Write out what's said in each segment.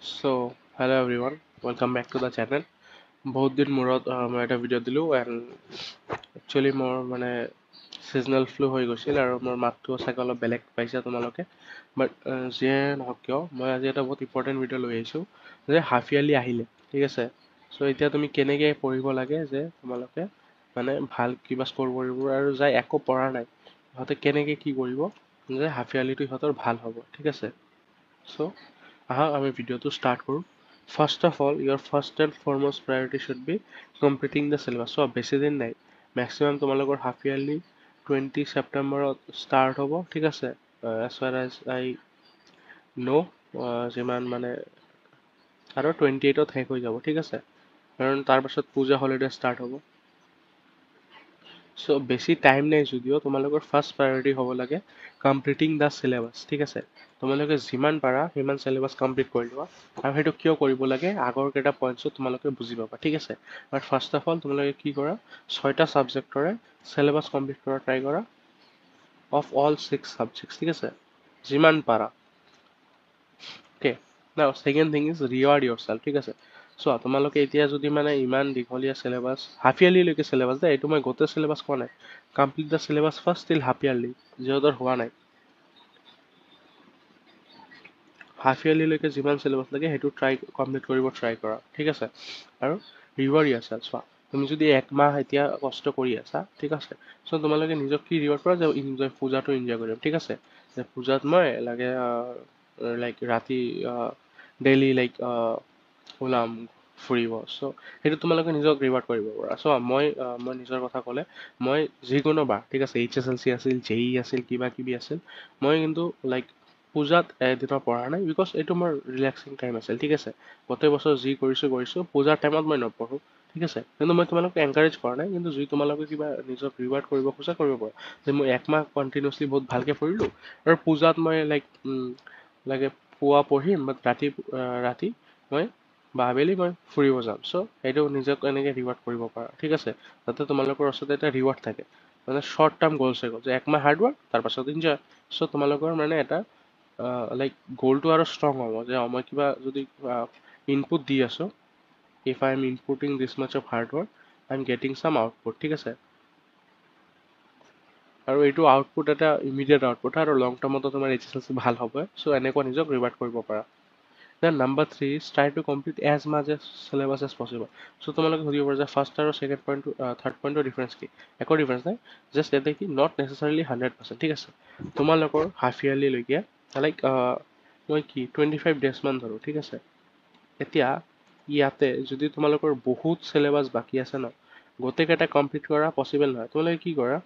So, hello everyone, welcome back to the channel. বহুত দিন মূৰত মই এটা ভিডিঅ' দিলোঁ এণ্ড একচুৱেলি মোৰ মানে ছিজনেল ফ্লু হৈ গৈছিল আৰু মোৰ মাতটো চাগে অলপ বেলেগ পাইছে তোমালোকে বাট যিয়ে নহওক কিয় মই আজি এটা বহুত ইম্পৰ্টেণ্ট ভিডিঅ' লৈ আহিছোঁ যে হাফ ইয়াৰলি আহিলে ঠিক আছে চ' এতিয়া তুমি কেনেকৈ পঢ়িব লাগে যে তোমালোকে মানে ভাল কিবা স্ক'ৰ কৰিব আৰু যাই একো পঢ়া নাই সিহঁতে কেনেকৈ কি কৰিব যে হাফ ইয়াৰলিটো সিহঁতৰ ভাল হ'ব ঠিক আছে চ' আহা আমি ভিডিঅ'টো ষ্টাৰ্ট কৰোঁ first of all your first and foremost priority should be completing the syllabus so' বেছি দিন নাই মেক্সিমাম তোমালোকৰ হাফ ইয়াৰলি 20 ছেপ্টেম্বৰত ষ্টাৰ্ট হ'ব ঠিক আছে এজ ফাৰ এজ আই ন' যিমান মানে আৰু 28ত শেষ হৈ যাব ঠিক আছে কাৰণ তাৰপাছত পূজা হলিডে ষ্টাৰ্ট হ'ব চ' বেছি টাইম নাই যদিও তোমালোকৰ ফাৰ্ষ্ট প্ৰায়ৰিটি হ'ব লাগে কমপ্লিটিং দ্য চিলেবাছ ঠিক আছে তোমালোকে যিমান পাৰা সিমান চিলেবাছ কমপ্লিট কৰি লোৱা আৰু সেইটো কিয় কৰিব লাগে আগৰ কেইটা পইণ্টছত তোমালোকে বুজি পাবা ঠিক আছে বাট ফাৰ্ষ্ট অফ অল তোমালোকে কি কৰা 6টা ছাবজেক্টৰে চিলেবাছ কমপ্লিট কৰা ট্ৰাই কৰা অফ অল 6 ছাবজেক্টছ ঠিক আছে যিমান পাৰা okay now second thing is reward yourself ঠিক আছে চোৱা তোমালোকে এতিয়া যদি মানে ইমান দীঘলীয়া চিলেবাছ হাফ ইয়াৰলিলৈকে চিলেবাছ দেই এইটো মই গোটেই চিলেবাছ কোৱা নাই কমপ্লিট দ্য চিলেবাছ ফাৰ্ষ্ট টিল হাফ ইয়াৰলি যিহঁতৰ হোৱা নাই হাফ ইয়াৰলিলৈকে যিমান চিলেবাছ লাগে সেইটো কমপ্লিট কৰিব ট্ৰাই কৰা ঠিক আছে আৰু ৰিৱাৰ্ড ইয়ৰ চেল্ফ চোৱা তুমি যদি একমাহ এতিয়া কষ্ট কৰি আছা ঠিক আছে চ' তোমালোকে নিজক কি ৰিৱাৰ্ড কৰা যে ইনজয় পূজাটো ইনজয় কৰিম ঠিক আছে যে পূজাত মই লাগে লাইক ৰাতি ডেইলি লাইক ওলাম ফুৰিব চ' সেইটো তোমালোকে নিজক ৰিৱাৰ্ড কৰিব পাৰা চ' মই নিজৰ কথা ক'লে মই যিকোনো বাৰ ঠিক আছে HSLC আছিল JEE আছিল কিবা কিবি আছিল মই কিন্তু লাইক পূজাত এদিনৰ পঢ়া নাই বিকজ এইটো মোৰ ৰিলেক্সিং টাইম আছিল ঠিক আছে গোটেই বছৰ যি কৰিছোঁ পূজাৰ টাইমত মই নপঢ়োঁ ঠিক আছে কিন্তু মই তোমালোকক এনকাৰেজ কৰা নাই কিন্তু যি তোমালোকে কিবা নিজক ৰিৱাৰ্ড কৰিব খোজা কৰিব পাৰা যে মই একমাহ কণ্টিনিউচলি বহুত ভালকৈ পঢ়িলোঁ আৰু পূজাত মই লাইক লাগে পুৱা পঢ়িম বাট ৰাতি মই বা আবেলি মই ফুৰিব যাম চ' সেইটো নিজক এনেকৈ ৰিৱাৰ্ড কৰিব পাৰা ঠিক আছে যাতে তোমালোকৰ ওচৰত এটা ৰিৱাৰ্ড থাকে মানে শ্বৰ্ট টাৰ্ম গ'লছ হৈ গ'ল যে একমাহ হাৰ্ডৱৰ্ক তাৰপাছত ইনজয় চ' তোমালোকৰ মানে এটা লাইক গ'লটো আৰু ষ্ট্ৰং হ'ব যে মই কিবা যদি ইনপুট দি আছোঁ if I am inputting this much of hard work I am getting some output ঠিক আছে আৰু এইটো আউটপুট এটা ইমিডিয়েট আউটপুট আৰু লং টাৰ্মতো তোমাৰ HSLC ভাল হ'ব চ' এনেকুৱা নিজক ৰিৱাৰ্ড কৰিব পাৰা then number 3 is try to complete as much as syllabus as possible so' তোমালোকে সুধিব পাৰা যে ফাৰ্ষ্ট আৰু ছেকেণ্ড পইণ্টটো থাৰ্ড পইণ্টৰ ডিফাৰেঞ্চ কি একো ডিফাৰেঞ্চ নাই জাষ্ট ইয়াতে কি নট নেচেচাৰিলি 100% ঠিক আছে তোমালোকৰ হাফ ইয়াৰলিলৈকে লাইক মই কি 25 ডেজ মান ধৰোঁ ঠিক আছে এতিয়া ইয়াতে যদি তোমালোকৰ বহুত চিলেবাছ বাকী আছে ন গোটেইকেইটা কমপ্লিট কৰা পচিবল নহয় তোমালোকে কি কৰা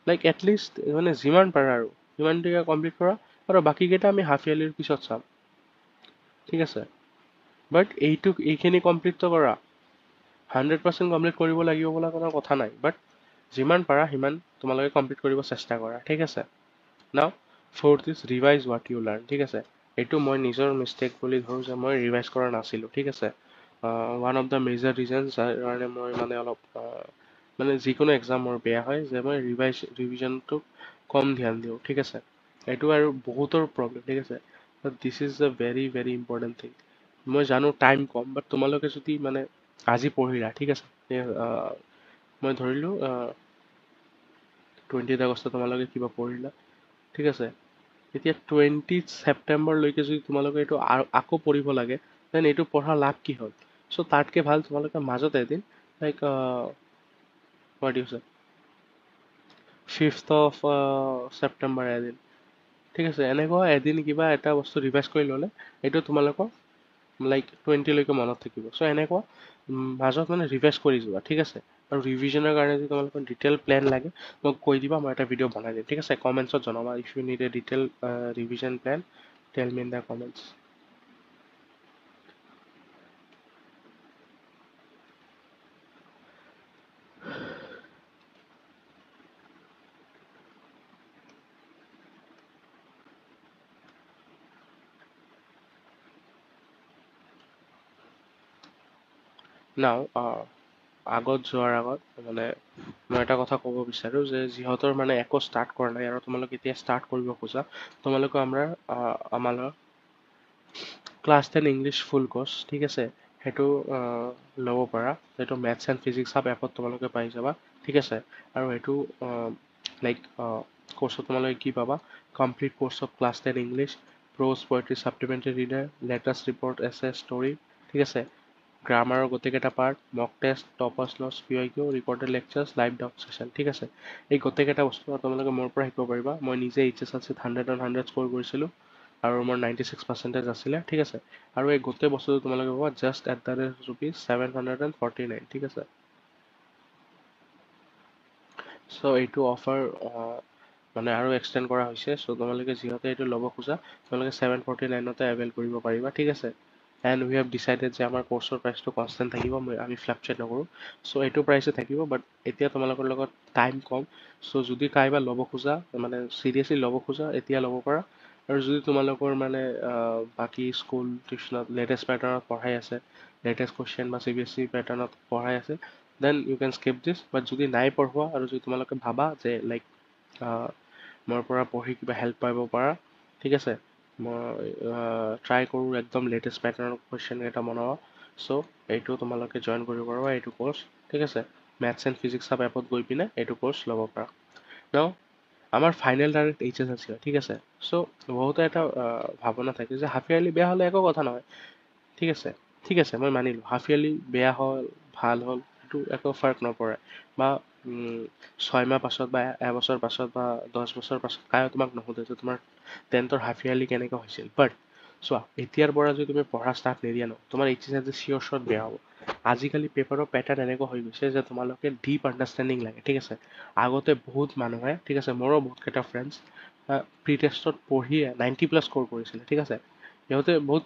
লাইক এটলিষ্ট মানে যিমান পাৰা আৰু সিমানটোকে কমপ্লিট কৰা আৰু বাকীকেইটা আমি হাফ ইয়াৰলিৰ পিছত চাম ঠিক আছে বাট এইখিনি কমপ্লিটটো কৰা 100% কমপ্লিট কৰিব লাগিব বোলা কোনো কথা নাই বাট যিমান পাৰা সিমান তোমালোকে কমপ্লিট কৰিব চেষ্টা কৰা ঠিক আছে now fourth is revise what you learn ঠিক আছে এইটো মই নিজৰ মিষ্টেক বুলি ধৰোঁ যে মই ৰিভাইজ কৰা নাছিলোঁ ঠিক আছে one of the major reasons যাৰ কাৰণে মই মানে অলপ মানে যিকোনো এক্সাম মোৰ বেয়া হয় যে মই ৰিভিজনটোক কম ধ্যান দিওঁ ঠিক আছে এইটো আৰু বহুতৰ প্ৰব্লেম ঠিক আছে this is the very very important thing মই জানো টাইম কম বাট তোমালোকে যদি মানে আজি পঢ়িলা ঠিক আছে মই ধৰিলোঁ 20 আগষ্ট তোমালোকে কিবা পঢ়িলা ঠিক আছে এতিয়া 20 ছেপ্টেম্বৰলৈকে যদি তোমালোকে এইটো আকৌ পঢ়িব লাগে দেন এইটো পঢ়াৰ লাভ কি হ'ল চ' তাতকৈ ভাল তোমালোকে মাজত এদিন লাইক হোৱাট ইউ চে 5th অফ ছেপ্টেম্বৰ এদিন ঠিক আছে এনেকুৱা এদিন কিবা এটা বস্তু ৰিভাইজ কৰি ল'লে এইটো তোমালোকৰ লাইক 20লৈকে মনত থাকিব চ' এনেকুৱা মাজত মানে ৰিভাইজ কৰি যোৱা ঠিক আছে আৰু ৰিভিজনৰ কাৰণে যদি তোমালোকৰ ডিটেইল প্লেন লাগে মোক কৈ দিবা মই এটা ভিডিঅ' বনাই দিম ঠিক আছে কমেণ্টছত জনাবা if you need a detail revision plan tell me in the comments নাও আগত যোৱাৰ আগত মানে মই এটা কথা ক'ব বিচাৰোঁ যে যিহঁতৰ মানে একো ষ্টাৰ্ট কৰা নাই আৰু তোমালোকে এতিয়া ষ্টাৰ্ট কৰিব খোজা তোমালোকে আমাৰ ক্লাছ 10 ইংলিছ ফুল কোৰ্চ ঠিক আছে সেইটো ল'ব পাৰা সেইটো মেথছ এণ্ড ফিজিক্স হাব এপত তোমালোকে পাই যাবা ঠিক আছে আৰু এইটো লাইক কোৰ্চত তোমালোকে কি পাবা complete course of class 10 English prose poetry supplementary reader latest report essay story ঠিক আছে গ্ৰামাৰৰ গোটেইকেইটা পাৰ্ট মক টেষ্ট টপাৰ্ছ লছ কিউ recorded lectures live doubt session ঠিক আছে এই গোটেইকেইটা বস্তু তোমালোকে মোৰ পৰা শিকিব পাৰিবা মই নিজে HSLC 100 স্ক'ৰ কৰিছিলোঁ আৰু মোৰ 96% আছিলে ঠিক আছে আৰু এই গোটেই বস্তুটো তোমালোকে পাবা জাষ্ট এট দ্য ৰেট ₹749 ঠিক আছে চ' এইটো অফাৰ মানে আৰু এক্সটেণ্ড কৰা হৈছে চ' তোমালোকে যিহেতু এইটো ল'ব খোজা তোমালোকে 749তে এভেইল কৰিব পাৰিবা ঠিক আছে এণ্ড উই হেভ ডিচাইডেড যে আমাৰ কোৰ্চৰ প্ৰাইচটো কনষ্টেণ্ট থাকিব আমি ফ্লাকচুৱেট নকৰোঁ চ' এইটো প্ৰাইচে থাকিব বাট এতিয়া তোমালোকৰ লগত টাইম কম চ' যদি কাইবা ল'ব খোজা মানে চিৰিয়াছলি ল'ব খোজা এতিয়া ল'ব পাৰা আৰু যদি তোমালোকৰ মানে বাকী স্কুল টিউচনত লেটেষ্ট পেটাৰ্ণত পঢ়াই আছে লেটেষ্ট কুৱেশ্যন বা CBSE পেটাৰ্ণত পঢ়াই আছে দেন ইউ কেন স্কিপ দিছ বাট যদি নাই পঢ়োৱা আৰু যদি তোমালোকে ভাবা যে লাইক মোৰ পৰা পঢ়ি কিবা হেল্প পাব পাৰা ঠিক আছে মই ট্ৰাই কৰোঁ একদম লেটেষ্ট পেটাৰ্ণৰ কুৱেশ্যন এটা বনাব চ' এইটো তোমালোকে জইন কৰিব পাৰিবা এইটো কোৰ্চ ঠিক আছে মেথছ এণ্ড ফিজিক্স হাব এপত গৈ পিনে এইটো কোৰ্চ ল'ব পাৰা ন আমাৰ ফাইনেল ডাইৰেক্ট HSLC হয় ঠিক আছে চ' বহুতে এটা ভাৱনা থাকে যে হাফ ইয়াৰলি বেয়া হ'লে একো কথা নহয় ঠিক আছে মই মানিলোঁ হাফ ইয়াৰলি বেয়া হ'ল ভাল হ'ল সেইটো একো ফাৰ্ক নপৰে বা 6 মাহ পাছত বা এবছৰ পাছত বা 10 বছৰ পাছত কায়ো তোমাক নুসুধে যে তোমাৰ 10th হাফ ইয়াৰলি কেনেকৈ হৈছিল বাট চোৱা এতিয়াৰ পৰা যদি তুমি পঢ়া ষ্টাৰ্ট নিদিয়া ন তোমাৰ HSLC চিয়'ৰ বেয়া হ'ব আজিকালি পেপাৰৰ পেটাৰ্ণ এনেকুৱা হৈ গৈছে যে তোমালোকে ডিপ আণ্ডাৰষ্টেণ্ডিং লাগে ঠিক আছে আগতে বহুত মানুহে ঠিক আছে মোৰো বহুতকেইটা ফ্ৰেণ্ডছ প্ৰি টেষ্টত পঢ়িয়ে 90+ স্ক'ৰ কৰিছিলে ঠিক আছে সিহঁতে বহুত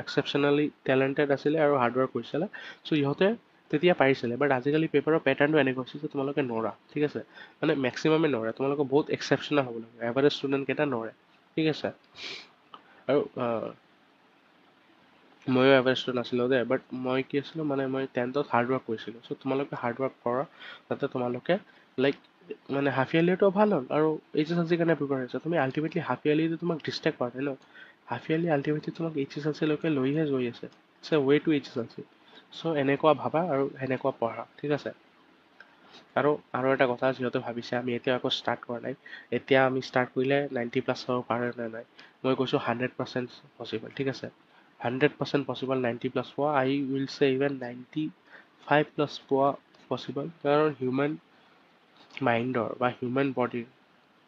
এক্সেপশ্যনেলি টেলেণ্টেড আছিলে আৰু হাৰ্ডৱৰ্ক কৰিছিলে চ' সিহঁতে তেতিয়া পাৰিছিলে বাট আজিকালি পেপাৰৰ পেটাৰ্ণটো এনেকুৱা হৈছে যে তোমালোকে নোৱাৰা ঠিক আছে মানে মেক্সিমামে নোৱাৰে তোমালোকে বহুত এক্সেপশ্যনেল হ'ব লাগে এভাৰেজ ষ্টুডেণ্টকেইটা নোৱাৰে ঠিক আছে আৰু ময়ো এভাৰেজটো নাছিলোঁ দেই বাট মই কি আছিলোঁ মানে মই 10th হাৰ্ডৱৰ্ক কৰিছিলোঁ চ' তোমালোকে হাৰ্ডৱৰ্ক কৰা যাতে তোমালোকে লাইক মানে হাফ ইয়াৰলিটো ভাল হ'ল আৰু HSLC কাৰণে প্ৰিপেয়াৰ হৈছে তুমি আল্টিমেটলি হাফ ইয়াৰলিটো তোমাক ডিষ্ট্ৰেক্ট কৰা নাই ন হাফ ইয়াৰলি আল্টিমেটলি তোমাক HSLC লৈকে লৈহে গৈ আছে it's a way to HSLC so' এনেকুৱা ভাবা আৰু সেনেকুৱা পঢ়া ঠিক আছে আৰু এটা কথা যিহেতু ভাবিছে আমি এতিয়া আকৌ ষ্টাৰ্ট কৰা নাই এতিয়া আমি ষ্টাৰ্ট কৰিলে 90+ হ'ব পাৰে নে নাই মই কৈছোঁ 100% পচিবল ঠিক আছে 100% পচিবল 90+ পোৱা আই উইল চে ইভেন 95+ পোৱা পচিবল কাৰণ হিউমেন মাইণ্ডৰ বা হিউমেন বডিৰ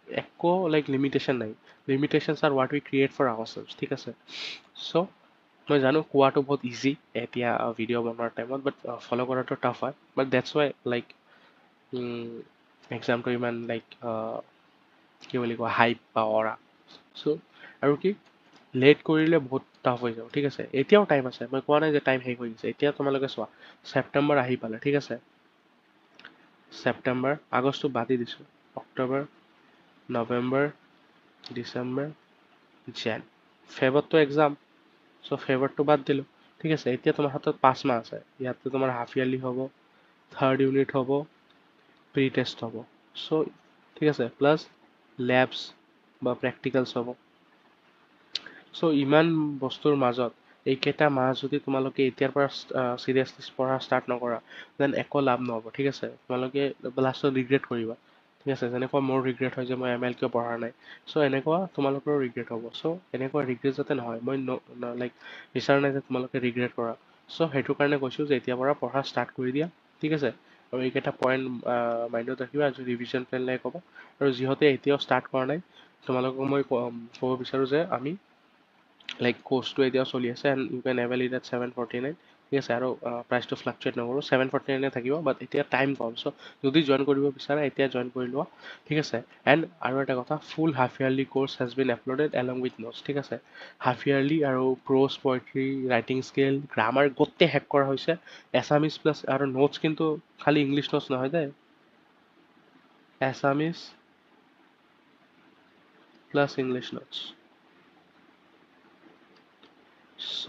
একো লাইক লিমিটেশ্যন নাই limitations are what we create for our self ঠিক আছে চ' মই জানো কোৱাটো বহুত ইজি এতিয়া ভিডিঅ' বনোৱাৰ টাইমত বাট ফ'ল' কৰাটো টাফ হয় বাট ডেটছ ৱাই লাইক এক্সামটো ইমান লাইক কি বুলি কোৱা হাইপ বা অৰা চ' আৰু কি লেট কৰিলে বহুত টাফ হৈ যাব ঠিক আছে এতিয়াও টাইম আছে মই কোৱা নাই যে টাইম শেষ হৈ গৈছে এতিয়া তোমালোকে চোৱা ছেপ্টেম্বৰ আহি পালে ঠিক আছে ছেপ্টেম্বৰ আগষ্টটো বাদি দিছোঁ অক্টোবৰ নৱেম্বৰ ডিচেম্বৰ জেন ফেব্ৰুৱাৰীতো এক্সাম চ' ফেব্ৰুৱাৰীটো বাদ দিলোঁ ঠিক আছে এতিয়া তোমাৰ হাতত 5 মাহ আছে ইয়াতে তোমাৰ হাফ ইয়াৰলি হ'ব থাৰ্ড ইউনিট হ'ব প্ৰি টেষ্ট হ'ব চ' ঠিক আছে প্লাছ লেবছ বা প্ৰেক্টিকেলছ হ'ব চ' ইমান বস্তুৰ মাজত এইকেইটা মাহ যদি তোমালোকে এতিয়াৰ পৰা চিৰিয়াছলি পঢ়া ষ্টাৰ্ট নকৰা দেন একো লাভ নহ'ব ঠিক আছে তোমালোকে লাষ্টত ৰিগ্ৰেট কৰিবা ঠিক আছে যেনেকুৱা মোৰ ৰিগ্ৰেট হয় যে মই ML কিয় পঢ়া নাই চ' এনেকুৱা তোমালোকৰো ৰিগ্ৰেট হ'ব চ' এনেকুৱা ৰিগ্ৰেট যাতে নহয় মই লাইক বিচাৰা নাই যে তোমালোকে ৰিগ্ৰেট কৰা চ' সেইটো কাৰণে কৈছোঁ যে এতিয়াৰ পৰা পঢ়া ষ্টাৰ্ট কৰি দিয়া ঠিক আছে আৰু এইকেইটা পইণ্ট মাইণ্ডত ৰাখিবা আজি ৰিভিজন প্লেন লাগে ক'বা আৰু যিহঁতে এতিয়াও ষ্টাৰ্ট কৰা নাই তোমালোকক মই ক'ব বিচাৰোঁ যে আমি লাইক কোৰ্চটো এতিয়াও চলি আছে and you can avail it at 749 ঠিক আছে আৰু প্ৰাইচটো ফ্লাকচুৱেট নকৰোঁ 749 থাকিব বাট এতিয়া টাইম কম চ' যদি জইন কৰিব বিচাৰা এতিয়া জইন কৰি লোৱা ঠিক আছে এণ্ড আৰু এটা কথা ফুল half yearly course has been uploaded along with notes ঠিক আছে হাফ ইয়াৰলি আৰু prose poetry writing skill grammar গোটেই হেক কৰা হৈছে এছামিজ প্লাছ আৰু নোটছ কিন্তু খালি ইংলিছ নোটছ নহয় দেই এছামিজ প্লাছ ইংলিছ নোটছ চ'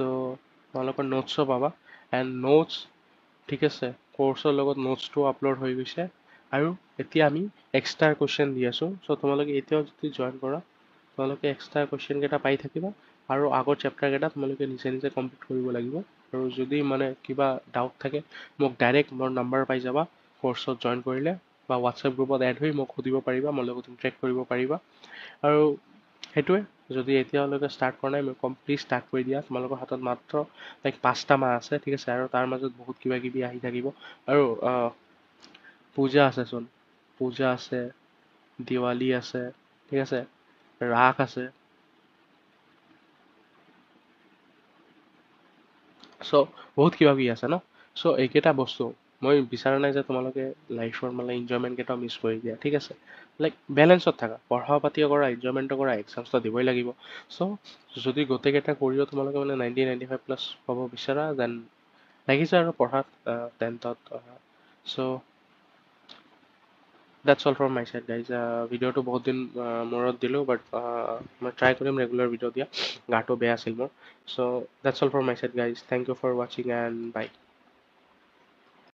তোমালোকৰ নোটছো পাবা এণ্ড নোটছ ঠিক আছে কোৰ্চৰ লগত নোটছটো আপলোড হৈ গৈছে আৰু এতিয়া আমি এক্সট্ৰা কুৱেশ্যন দি আছোঁ চ' তোমালোকে এতিয়াও যদি জইন কৰা তোমালোকে এক্সট্ৰা কুৱেশ্যন কেইটা পাই থাকিবা আৰু আগৰ চেপ্টাৰকেইটা তোমালোকে নিজে নিজে কমপ্লিট কৰিব লাগিব। আৰু যদি মানে কিবা ডাউট থাকে মোক ডাইৰেক্ট মোৰ নাম্বাৰ পাই যাবা কৰ্চত জইন কৰিলে, বা হোৱাটছএপ গ্ৰুপত এড হৈ মোক সুধিব পাৰিবা, মোৰ লগত ইণ্টাৰেক্ট কৰিব পাৰিবা। আৰু সেইটোৱে, যদি এতিয়ালৈকে ষ্টাৰ্ট কৰা নাই মই কম প্লিজ ষ্টাৰ্ট কৰি দিয়া। তোমালোকৰ হাতত মাত্ৰ লাইক 5টা মাহ আছে, ঠিক আছে, আৰু তাৰ মাজত বহুত কিবা কিবি আহি থাকিব। আৰু পূজা আছেচোন, পূজা আছে, দিৱালী আছে, ঠিক আছে, ৰাস আছে। চ' বহুত কিবা কিবি আছে ন। চ' এইকেইটা বস্তু মই বিচৰা নাই যে তোমালোকে লাইফৰ মানে ইনজয়মেণ্ট কেইটাও মিছ কৰি দিয়া, ঠিক আছে। লাইক বেলেঞ্চত থাকা, পঢ়া পাতিও কৰা, এনজয়মেণ্টটো কৰা, এক্সামছটো দিবই লাগিব। চ' যদি গোটেইকেইটা কৰিও তোমালোকে মানে 90-95+ পাব বিচাৰা, দেন লাগিছে আৰু পঢ়াত 10th। So' that's all from my side guys. ভিডিঅ'টো বহুত দিন মূৰত দিলোঁ, বাট মই ট্ৰাই কৰিম ৰেগুলাৰ ভিডিঅ' দিয়া। গাটো বেয়া আছিল মোৰ। So' that's all from my side guys, thank you for ৱাচিং এণ্ড বাই।